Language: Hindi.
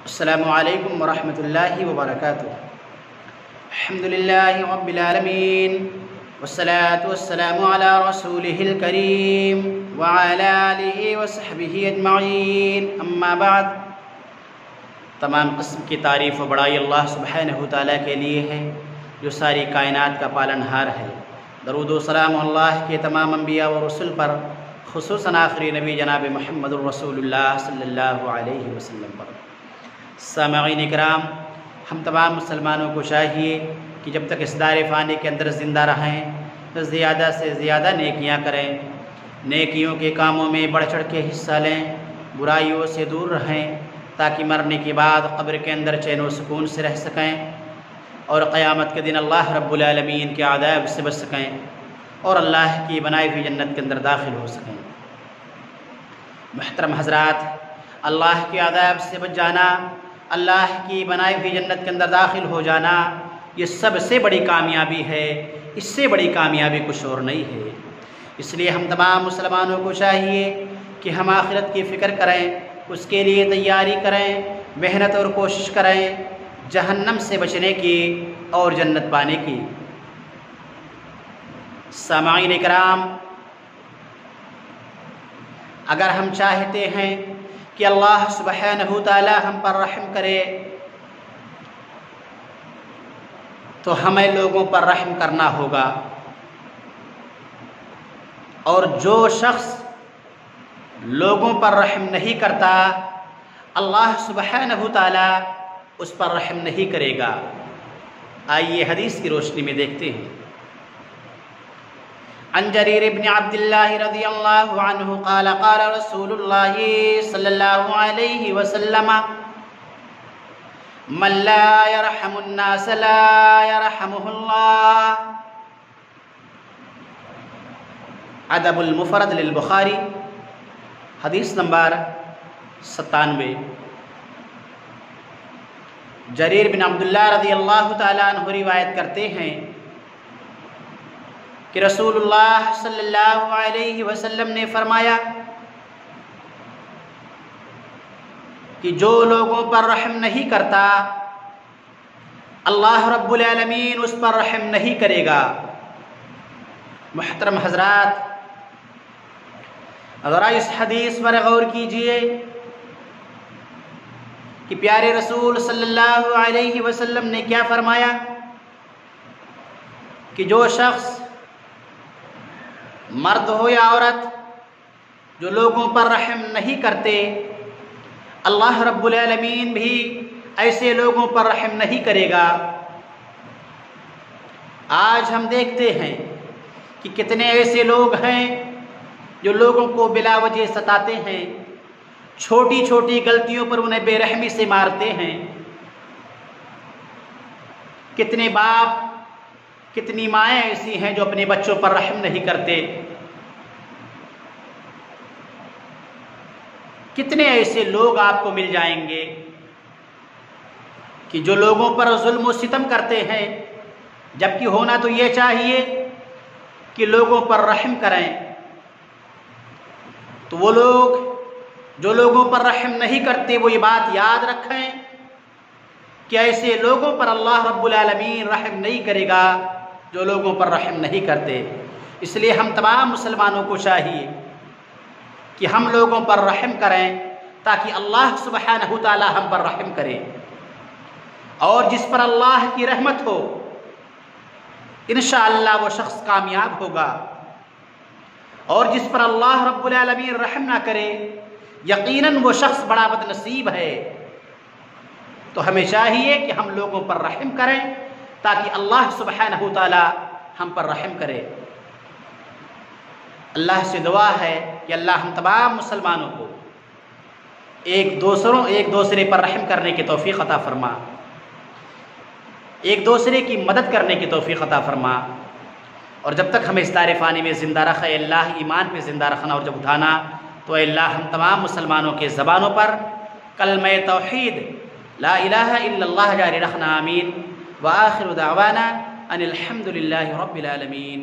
अस्सलामु अलैकुम वरहमतुल्लाहि वबरकातुहू। अल्हम्दुलिल्लाहि रब्बिल आलमीन वस्सलातु वस्सलामु अला रसूलिहिल करीम व अला आलिहि व सहबिहि अजमईन, अम्मा बाद। तमाम किस्म की तारीफ़ व बड़ाई अल्लाह सुब्हानहु तआला के लिए है जो सारी कायनात का पालनहार है। दरूद व सलाम अल्लाह के तमाम अंबिया व रसूल पर, खुसूसन आखिरी नबी जनाब मुहम्मदुर रसूलुल्लाह सल्लल्लाहु अलैहि वसल्लम पर। सामईन इकराम, हम तमाम मुसलमानों को चाहिए कि जब तक इस दायरे फ़ानी के अंदर ज़िंदा रहें तो ज़्यादा से ज़्यादा नेकियां करें, नेकियों के कामों में बढ़ चढ़ के हिस्सा लें, बुराइयों से दूर रहें ताकि मरने के बाद क़ब्र के अंदर चैन व सुकून से रह सकें और क़यामत के दिन अल्लाह रब्बुल आलमीन के अज़ाब से बच सकें और अल्लाह की बनाई हुई जन्नत के अंदर दाखिल हो सकें। मुहतरम हज़रात, अल्लाह के अज़ाब से बच जाना, अल्लाह की बनाई हुई जन्नत के अंदर दाखिल हो जाना, ये सबसे बड़ी कामयाबी है। इससे बड़ी कामयाबी कुछ और नहीं है। इसलिए हम तमाम मुसलमानों को चाहिए कि हम आखिरत की फ़िक्र करें, उसके लिए तैयारी करें, मेहनत और कोशिश करें जहन्नम से बचने की और जन्नत पाने की। सामाईन इकराम, अगर हम चाहते हैं कि अल्लाह सुब्हानहु तआला हम पर रहम करे तो हमें लोगों पर रहम करना होगा, और जो शख्स लोगों पर रहम नहीं करता अल्लाह सुब्हानहु तआला उस पर रहम नहीं करेगा। आइए हदीस की रोशनी में देखते हैं। अन जरीर इब्न अब्दिल्लाह रज़ियल्लाहु अन्हु क़ाल क़ाल रसूलुल्लाह सल्लल्लाहु अलैहि वसल्लम मन ला यरहमुन नास ला यरहमुहुल्लाह। अदबुल मुफ़रद लिल बुखारी, हदीस नंबर 97। जरीर बिन अब्दुल्लाह रज़ियल्लाहु तआला अन्हु रिवायत करते हैं कि रसूलुल्लाह सल्लल्लाहु अलैहि वसल्लम ने फरमाया कि जो लोगों पर रहम नहीं करता अल्लाह रब्बुल आलमीन उस पर रहम नहीं करेगा। मुहतरम हज़रात, ज़रा इस हदीस पर गौर कीजिए कि प्यारे रसूल सल्लल्लाहु अलैहि वसल्लम ने क्या फरमाया कि जो शख्स, मर्द हो या औरत, जो लोगों पर रहम नहीं करते अल्लाह रब्बुल आलमीन भी ऐसे लोगों पर रहम नहीं करेगा। आज हम देखते हैं कि कितने ऐसे लोग हैं जो लोगों को बिला वजह सताते हैं, छोटी छोटी गलतियों पर उन्हें बेरहमी से मारते हैं। कितने बाप, कितनी माएँ ऐसी हैं जो अपने बच्चों पर रहम नहीं करते। कितने ऐसे लोग आपको मिल जाएंगे कि जो लोगों पर जुल्म व सितम करते हैं, जबकि होना तो ये चाहिए कि लोगों पर रहम करें। तो वो लोग जो लोगों पर रहम नहीं करते वो ये बात याद रखें कि ऐसे लोगों पर अल्लाह रब्बुल आलमीन रहम नहीं करेगा जो लोगों पर रहम नहीं करते। इसलिए हम तमाम मुसलमानों को चाहिए कि हम लोगों पर रहम करें ताकि अल्लाह सुब्हानहु तआला हम पर रहम करे। और जिस पर अल्लाह की रहमत हो इंशाअल्लाह वो शख्स कामयाब होगा, और जिस पर अल्लाह रब्बुल आलमीन रहम ना करे यकीनन वो शख्स बड़ा बदनसीब है। तो हमें चाहिए कि हम लोगों पर रहम करें ताकि अल्लाह सुब्हानहु तआला हम पर रहम करे। अल्लाह से दुआ है कि अल्लाह हम तमाम मुसलमानों को एक दूसरे पर रहम करने की तौफीक अता फरमा, एक दूसरे की मदद करने की तौफीक अता फरमा। और जब तक हमें इस दायरे फ़ानी में ज़िंदा रखे अल्लाह, ईमान पे ज़िंदा रखना, और जब उठाना तो अल्लाह हम तमाम मुसलमानों के ज़बानों पर कलमे तौहीद ला इलाहा इल्लल्लाह जारी रखना। आमीन। व आखिरु दावाना अनिल हम्दुलिल्लाहि रब्बिल आलमीन।